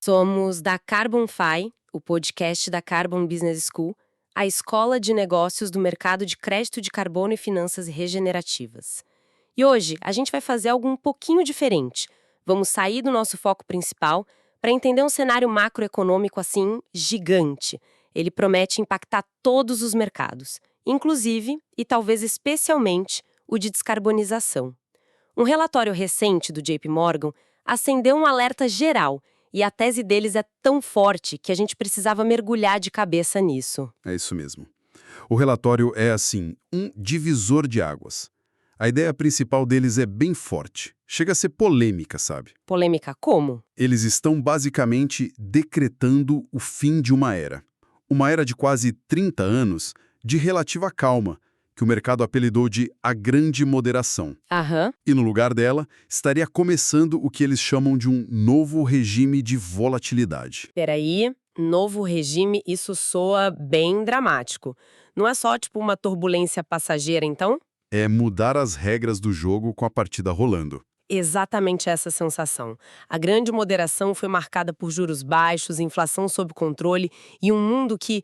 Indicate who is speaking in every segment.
Speaker 1: Somos da CarbonFi, o podcast da Carbon Business School, a escola de negócios do mercado de crédito de carbono e finanças regenerativas. E hoje a gente vai fazer algo um pouquinho diferente. Vamos sair do nosso foco principal para entender um cenário macroeconômico assim gigante. Ele promete impactar todos os mercados, inclusive e talvez especialmente o de descarbonização. Um relatório recente do JP Morgan acendeu um alerta geral. E a tese deles é tão forte que a gente precisava mergulhar de cabeça nisso.
Speaker 2: É isso mesmo. O relatório é, assim, um divisor de águas. A ideia principal deles é bem forte. Chega a ser polêmica, sabe?
Speaker 1: Polêmica como?
Speaker 2: Eles estão basicamente decretando o fim de uma era. Uma era de quase 30 anos de relativa calma, que o mercado apelidou de a grande moderação.
Speaker 1: Aham.
Speaker 2: E no lugar dela, estaria começando o que eles chamam de um novo regime de volatilidade.
Speaker 1: Peraí, novo regime, isso soa bem dramático. Não é só tipo uma turbulência passageira, então?
Speaker 2: É mudar as regras do jogo com a partida rolando.
Speaker 1: Exatamente essa sensação. A grande moderação foi marcada por juros baixos, inflação sob controle e um mundo que,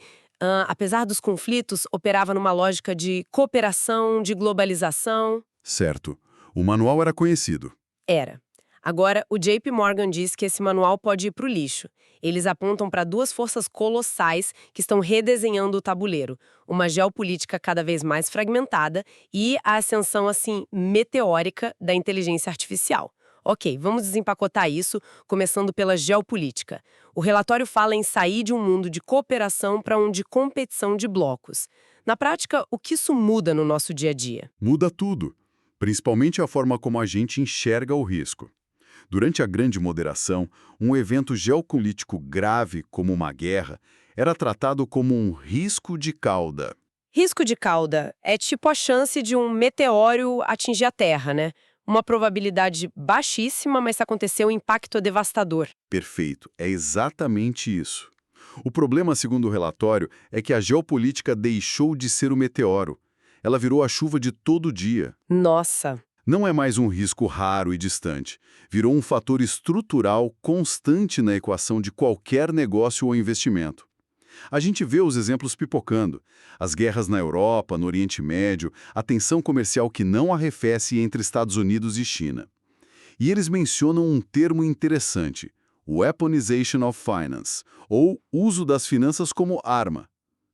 Speaker 1: apesar dos conflitos, operava numa lógica de cooperação, de globalização.
Speaker 2: Certo. O manual era conhecido.
Speaker 1: Era. Agora, o JP Morgan diz que esse manual pode ir para o lixo. Eles apontam para duas forças colossais que estão redesenhando o tabuleiro. Uma geopolítica cada vez mais fragmentada e a ascensão, assim, meteórica da inteligência artificial. Ok, vamos desempacotar isso, começando pela geopolítica. O relatório fala em sair de um mundo de cooperação para um de competição de blocos. Na prática, o que isso muda no nosso dia a dia?
Speaker 2: Muda tudo, principalmente a forma como a gente enxerga o risco. Durante a Grande Moderação, um evento geopolítico grave, como uma guerra, era tratado como um risco de cauda.
Speaker 1: Risco de cauda é tipo a chance de um meteoro atingir a Terra, né? Uma probabilidade baixíssima, mas se acontecer, o impacto é devastador.
Speaker 2: Perfeito, é exatamente isso. O problema, segundo o relatório, é que a geopolítica deixou de ser o meteoro. Ela virou a chuva de todo dia.
Speaker 1: Nossa,
Speaker 2: Não é mais um risco raro e distante. Virou um fator estrutural constante na equação de qualquer negócio ou investimento. A gente vê os exemplos pipocando. As guerras na Europa, no Oriente Médio, a tensão comercial que não arrefece entre Estados Unidos e China. E eles mencionam um termo interessante, weaponization of finance, ou uso das finanças como arma.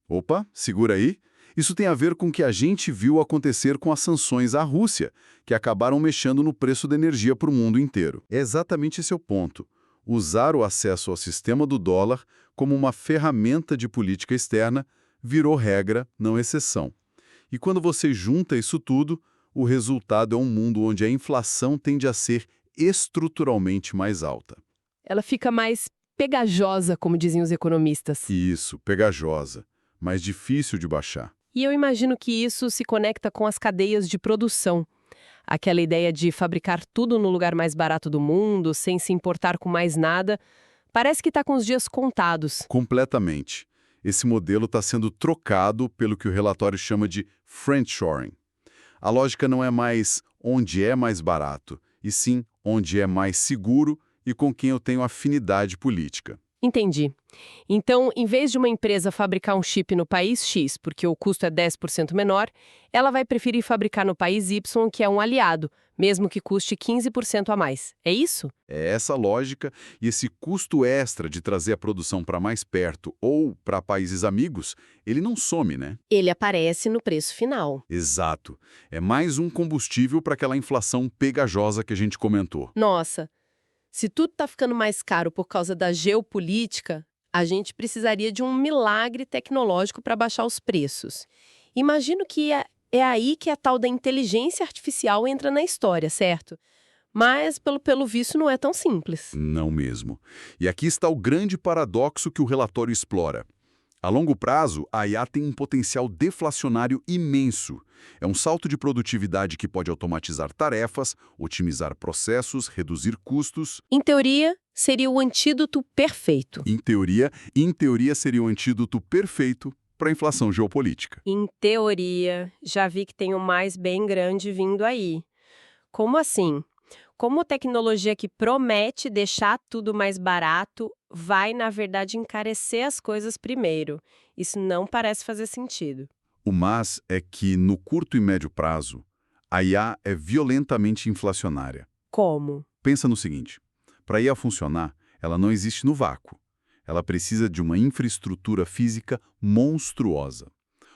Speaker 2: Opa, segura aí. Isso tem a ver com o que a gente viu acontecer com as sanções à Rússia, que acabaram mexendo no preço da energia para o mundo inteiro. É exatamente esse o ponto. Usar o acesso ao sistema do dólar como uma ferramenta de política externa virou regra, não exceção. E quando você junta isso tudo, o resultado é um mundo onde a inflação tende a ser estruturalmente mais alta.
Speaker 1: ela fica mais pegajosa, como diziam os economistas.
Speaker 2: Isso, pegajosa, mais difícil de baixar.
Speaker 1: E eu imagino que isso se conecta com as cadeias de produção. Aquela ideia de fabricar tudo no lugar mais barato do mundo, sem se importar com mais nada, parece que está com os dias contados.
Speaker 2: Completamente. Esse modelo está sendo trocado pelo que o relatório chama de friendshoring. A lógica não é mais onde é mais barato, e sim onde é mais seguro e com quem eu tenho afinidade política.
Speaker 1: Entendi. Então, em vez de uma empresa fabricar um chip no país X, porque o custo é 10% menor, ela vai preferir fabricar no país Y, que é um aliado, mesmo que custe 15% a mais. É isso?
Speaker 2: É essa lógica e esse custo extra de trazer a produção para mais perto ou para países amigos, ele não some, né?
Speaker 1: Ele aparece no preço final.
Speaker 2: Exato. É mais um combustível para aquela inflação pegajosa que a gente comentou.
Speaker 1: Nossa, se tudo está ficando mais caro por causa da geopolítica, a gente precisaria de um milagre tecnológico para baixar os preços. Imagino que é aí que a tal da inteligência artificial entra na história, certo? Mas, pelo visto, não é tão simples.
Speaker 2: Não mesmo. E aqui está o grande paradoxo que o relatório explora. A longo prazo, a IA tem um potencial deflacionário imenso. É um salto de produtividade que pode automatizar tarefas, otimizar processos, reduzir custos.
Speaker 1: Em teoria, seria o antídoto perfeito.
Speaker 2: Em teoria seria o antídoto perfeito para a inflação geopolítica.
Speaker 1: Em teoria, já vi que tem um mais bem grande vindo aí. Como assim? Como tecnologia que promete deixar tudo mais barato, vai, na verdade, encarecer as coisas primeiro. Isso não parece fazer sentido.
Speaker 2: O mas é que, no curto e médio prazo, a IA é violentamente inflacionária.
Speaker 1: Como?
Speaker 2: Pensa no seguinte, para a IA funcionar, ela não existe no vácuo. Ela precisa de uma infraestrutura física monstruosa.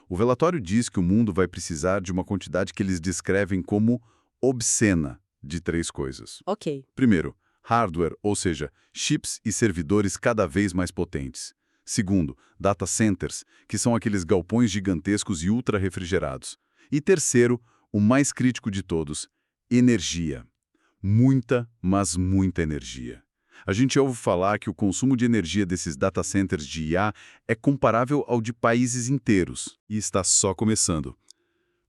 Speaker 2: O relatório diz que o mundo vai precisar de uma quantidade que eles descrevem como obscena de 3 coisas.
Speaker 1: Ok.
Speaker 2: Primeiro, hardware, ou seja, chips e servidores cada vez mais potentes. Segundo, data centers, que são aqueles galpões gigantescos e ultra-refrigerados. E terceiro, o mais crítico de todos, energia. Muita, mas muita energia. A gente ouve falar que o consumo de energia desses data centers de IA é comparável ao de países inteiros, e está só começando.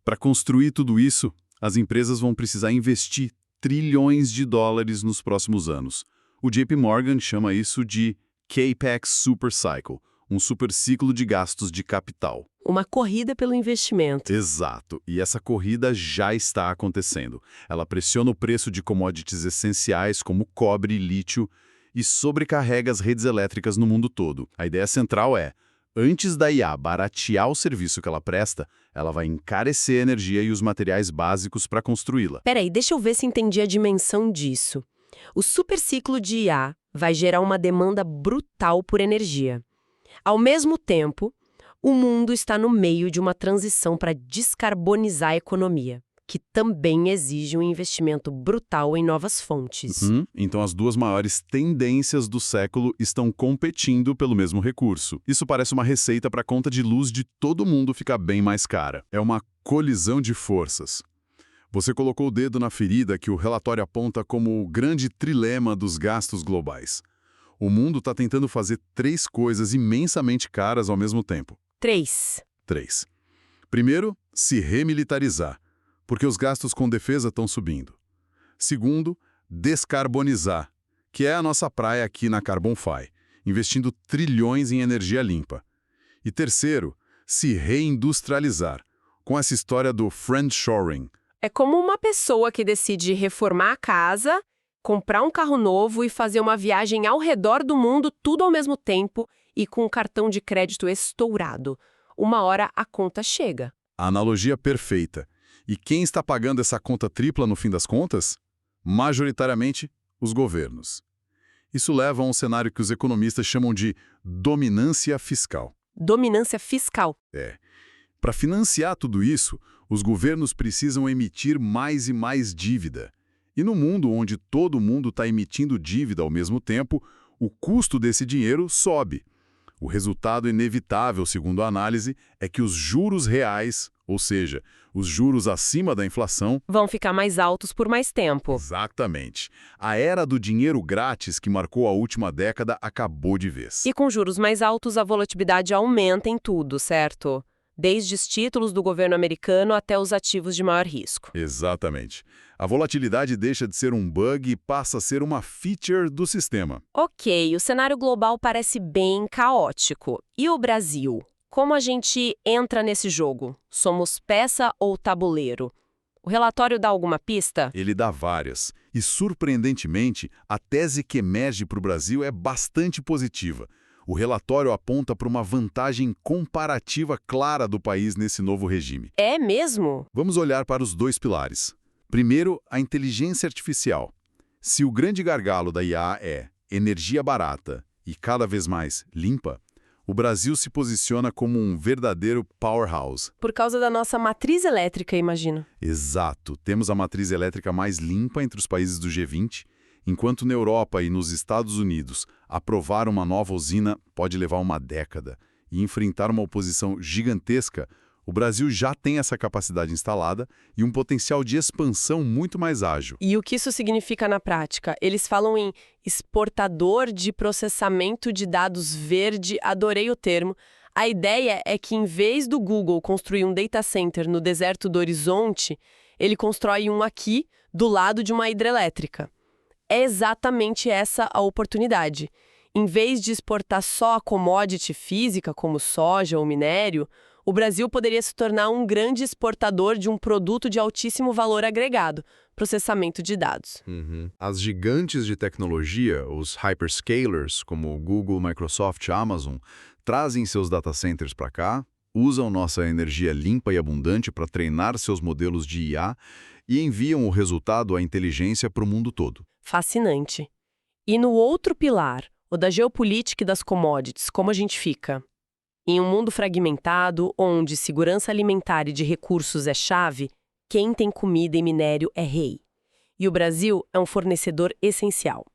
Speaker 2: Para construir tudo isso, as empresas vão precisar investir trilhões de dólares nos próximos anos. O JP Morgan chama isso de CAPEX Super Cycle, um super ciclo de gastos de capital.
Speaker 1: Uma corrida pelo investimento.
Speaker 2: Exato, e essa corrida já está acontecendo. Ela pressiona o preço de commodities essenciais como cobre e lítio e sobrecarrega as redes elétricas no mundo todo. A ideia central é, antes da IA baratear o serviço que ela presta, ela vai encarecer a energia e os materiais básicos para construí-la.
Speaker 1: Peraí, deixa eu ver se entendi a dimensão disso. O superciclo de IA vai gerar uma demanda brutal por energia. Ao mesmo tempo, o mundo está no meio de uma transição para descarbonizar a economia, que também exige um investimento brutal em novas fontes.
Speaker 2: Então as duas maiores tendências do século estão competindo pelo mesmo recurso. Isso parece uma receita para a conta de luz de todo mundo ficar bem mais cara. É uma colisão de forças. Você colocou o dedo na ferida que o relatório aponta como o grande trilema dos gastos globais. O mundo está tentando fazer 3 coisas imensamente caras ao mesmo tempo.
Speaker 1: 3.
Speaker 2: 3. Primeiro, se remilitarizar, porque os gastos com defesa estão subindo. Segundo, descarbonizar, que é a nossa praia aqui na CarbonFi, investindo trilhões em energia limpa. E terceiro, se reindustrializar, com essa história do friendshoring.
Speaker 1: É como uma pessoa que decide reformar a casa, comprar um carro novo e fazer uma viagem ao redor do mundo tudo ao mesmo tempo e com um cartão de crédito estourado. Uma hora a conta chega.
Speaker 2: A analogia perfeita. E quem está pagando essa conta tripla no fim das contas? Majoritariamente, os governos. Isso leva a um cenário que os economistas chamam de dominância fiscal.
Speaker 1: Dominância fiscal.
Speaker 2: Para financiar tudo isso, os governos precisam emitir mais e mais dívida. E no mundo onde todo mundo está emitindo dívida ao mesmo tempo, o custo desse dinheiro sobe. O resultado inevitável, segundo a análise, é que os juros reais, ou seja, os juros acima da inflação,
Speaker 1: vão ficar mais altos por mais tempo.
Speaker 2: Exatamente. A era do dinheiro grátis que marcou a última década acabou de vez.
Speaker 1: E com juros mais altos, a volatilidade aumenta em tudo, certo? Desde os títulos do governo americano até os ativos de maior risco.
Speaker 2: Exatamente. A volatilidade deixa de ser um bug e passa a ser uma feature do sistema.
Speaker 1: Ok, o cenário global parece bem caótico. E o Brasil? Como a gente entra nesse jogo? Somos peça ou tabuleiro? O relatório dá alguma pista?
Speaker 2: Ele dá várias. E, surpreendentemente, a tese que emerge para o Brasil é bastante positiva. O relatório aponta para uma vantagem comparativa clara do país nesse novo regime.
Speaker 1: É mesmo?
Speaker 2: Vamos olhar para os 2 pilares. Primeiro, a inteligência artificial. Se o grande gargalo da IA é energia barata e cada vez mais limpa, o Brasil se posiciona como um verdadeiro powerhouse.
Speaker 1: Por causa da nossa matriz elétrica, imagino.
Speaker 2: Exato. Temos a matriz elétrica mais limpa entre os países do G20, enquanto na Europa e nos Estados Unidos aprovar uma nova usina pode levar uma década e enfrentar uma oposição gigantesca, o Brasil já tem essa capacidade instalada e um potencial de expansão muito mais ágil.
Speaker 1: E o que isso significa na prática? Eles falam em exportador de processamento de dados verde, adorei o termo. A ideia é que, em vez do Google construir um data center no deserto do Horizonte, ele constrói um aqui, do lado de uma hidrelétrica. É exatamente essa a oportunidade. Em vez de exportar só a commodity física, como soja ou minério, o Brasil poderia se tornar um grande exportador de um produto de altíssimo valor agregado, processamento de dados.
Speaker 2: As gigantes de tecnologia, os hyperscalers, como Google, Microsoft, Amazon, trazem seus data centers para cá, usam nossa energia limpa e abundante para treinar seus modelos de IA e enviam o resultado à inteligência para o mundo todo.
Speaker 1: Fascinante. E no outro pilar, o da geopolítica e das commodities, como a gente fica? Em um mundo fragmentado, onde segurança alimentar e de recursos é chave, quem tem comida e minério é rei. E o Brasil é um fornecedor essencial.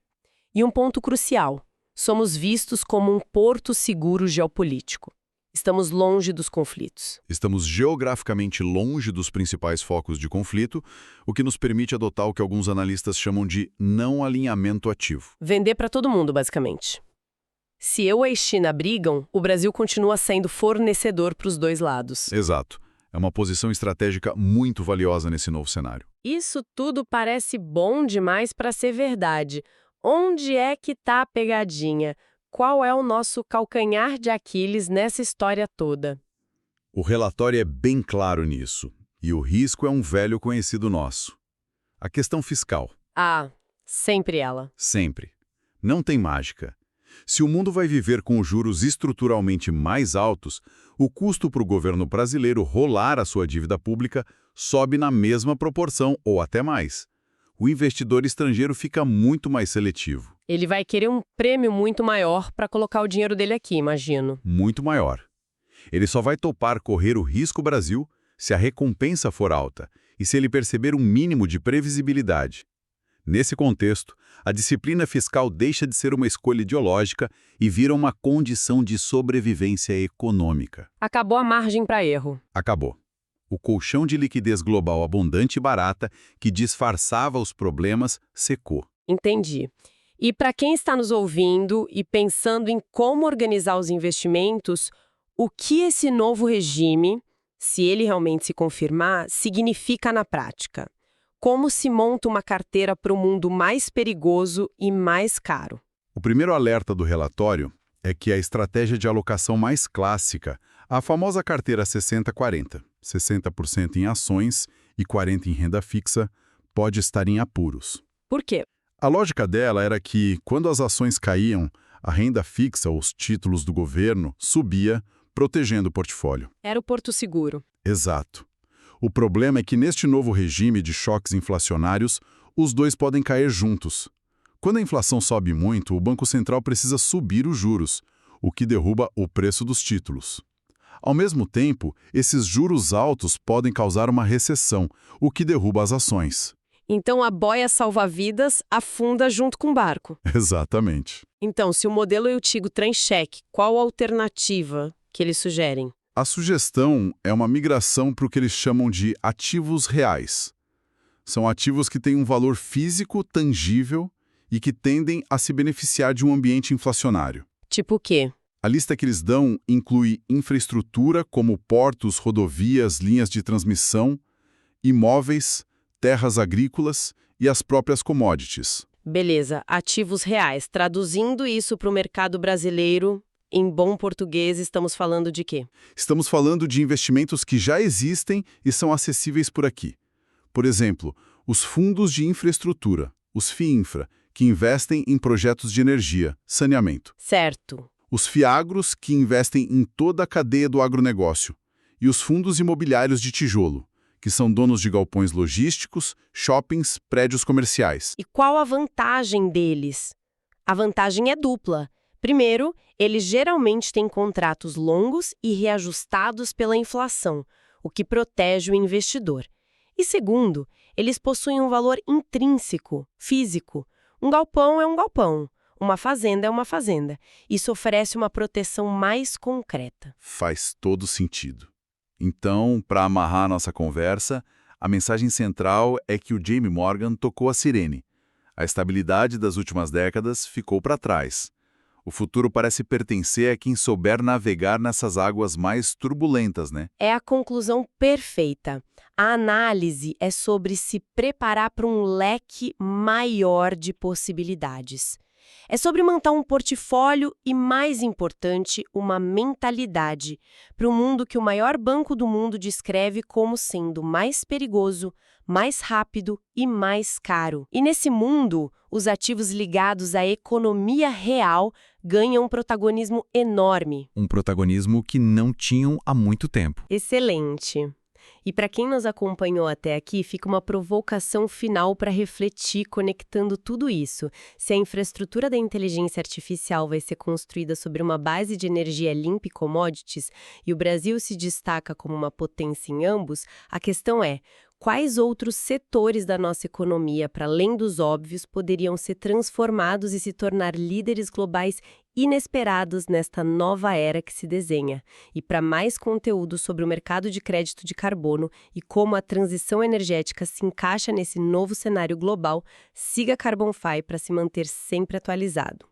Speaker 1: E um ponto crucial, somos vistos como um porto seguro geopolítico. Estamos longe dos conflitos.
Speaker 2: Estamos geograficamente longe dos principais focos de conflito, o que nos permite adotar o que alguns analistas chamam de não alinhamento ativo.
Speaker 1: Vender para todo mundo, basicamente. Se eu e a China brigam, o Brasil continua sendo fornecedor para os dois lados.
Speaker 2: Exato. É uma posição estratégica muito valiosa nesse novo cenário.
Speaker 1: Isso tudo parece bom demais para ser verdade. Onde é que está a pegadinha? Qual é o nosso calcanhar de Aquiles nessa história toda?
Speaker 2: O relatório é bem claro nisso, e o risco é um velho conhecido nosso. A questão fiscal.
Speaker 1: Ah, sempre ela.
Speaker 2: Sempre. Não tem mágica. Se o mundo vai viver com juros estruturalmente mais altos, o custo para o governo brasileiro rolar a sua dívida pública sobe na mesma proporção ou até mais. O investidor estrangeiro fica muito mais seletivo.
Speaker 1: Ele vai querer um prêmio muito maior para colocar o dinheiro dele aqui, imagino.
Speaker 2: Muito maior. Ele só vai topar correr o risco Brasil se a recompensa for alta e se ele perceber um mínimo de previsibilidade. Nesse contexto, a disciplina fiscal deixa de ser uma escolha ideológica e vira uma condição de sobrevivência econômica.
Speaker 1: Acabou a margem para erro.
Speaker 2: Acabou. O colchão de liquidez global abundante e barata, que disfarçava os problemas, secou.
Speaker 1: Entendi. E para quem está nos ouvindo e pensando em como organizar os investimentos, o que esse novo regime, se ele realmente se confirmar, significa na prática? Como se monta uma carteira para o mundo mais perigoso e mais caro?
Speaker 2: O primeiro alerta do relatório é que a estratégia de alocação mais clássica, a famosa carteira 60-40, 60% em ações e 40% em renda fixa, pode estar em apuros.
Speaker 1: Por quê?
Speaker 2: A lógica dela era que, quando as ações caíam, a renda fixa, os títulos do governo, subia, protegendo o portfólio.
Speaker 1: Era o porto seguro.
Speaker 2: Exato. O problema é que neste novo regime de choques inflacionários, os dois podem cair juntos. Quando a inflação sobe muito, o Banco Central precisa subir os juros, o que derruba o preço dos títulos. Ao mesmo tempo, esses juros altos podem causar uma recessão, o que derruba as ações.
Speaker 1: Então a boia salva-vidas afunda junto com o barco.
Speaker 2: Exatamente.
Speaker 1: Então, se o modelo Eutigo trem cheque, qual a alternativa que eles sugerem?
Speaker 2: A sugestão é uma migração para o que eles chamam de ativos reais. São ativos que têm um valor físico tangível e que tendem a se beneficiar de um ambiente inflacionário.
Speaker 1: Tipo o quê?
Speaker 2: A lista que eles dão inclui infraestrutura como portos, rodovias, linhas de transmissão, imóveis, terras agrícolas e as próprias commodities.
Speaker 1: Beleza, ativos reais. Traduzindo isso para o mercado brasileiro, em bom português, estamos falando de quê?
Speaker 2: Estamos falando de investimentos que já existem e são acessíveis por aqui. Por exemplo, os fundos de infraestrutura, os FIINFRA, que investem em projetos de energia, saneamento.
Speaker 1: Certo.
Speaker 2: Os FIAGROS, que investem em toda a cadeia do agronegócio. E os fundos imobiliários de tijolo, que são donos de galpões logísticos, shoppings, prédios comerciais.
Speaker 1: E qual a vantagem deles? A vantagem é dupla. Primeiro, eles geralmente têm contratos longos e reajustados pela inflação, o que protege o investidor. E segundo, eles possuem um valor intrínseco, físico. Um galpão é um galpão, uma fazenda é uma fazenda. Isso oferece uma proteção mais concreta.
Speaker 2: Faz todo sentido. Então, para amarrar nossa conversa, a mensagem central é que o JP Morgan tocou a sirene. A estabilidade das últimas décadas ficou para trás. O futuro parece pertencer a quem souber navegar nessas águas mais turbulentas, né?
Speaker 1: É a conclusão perfeita. A análise é sobre se preparar para um leque maior de possibilidades. É sobre montar um portfólio e, mais importante, uma mentalidade para um mundo que o maior banco do mundo descreve como sendo mais perigoso, mais rápido e mais caro. E nesse mundo, os ativos ligados à economia real ganham um protagonismo enorme.
Speaker 3: Um protagonismo que não tinham há muito tempo.
Speaker 1: Excelente! E para quem nos acompanhou até aqui, fica uma provocação final para refletir conectando tudo isso. Se a infraestrutura da inteligência artificial vai ser construída sobre uma base de energia limpa e commodities, e o Brasil se destaca como uma potência em ambos, a questão é: quais outros setores da nossa economia, para além dos óbvios, poderiam ser transformados e se tornar líderes globais inesperados nesta nova era que se desenha? E para mais conteúdo sobre o mercado de crédito de carbono e como a transição energética se encaixa nesse novo cenário global, siga Carbonfy para se manter sempre atualizado.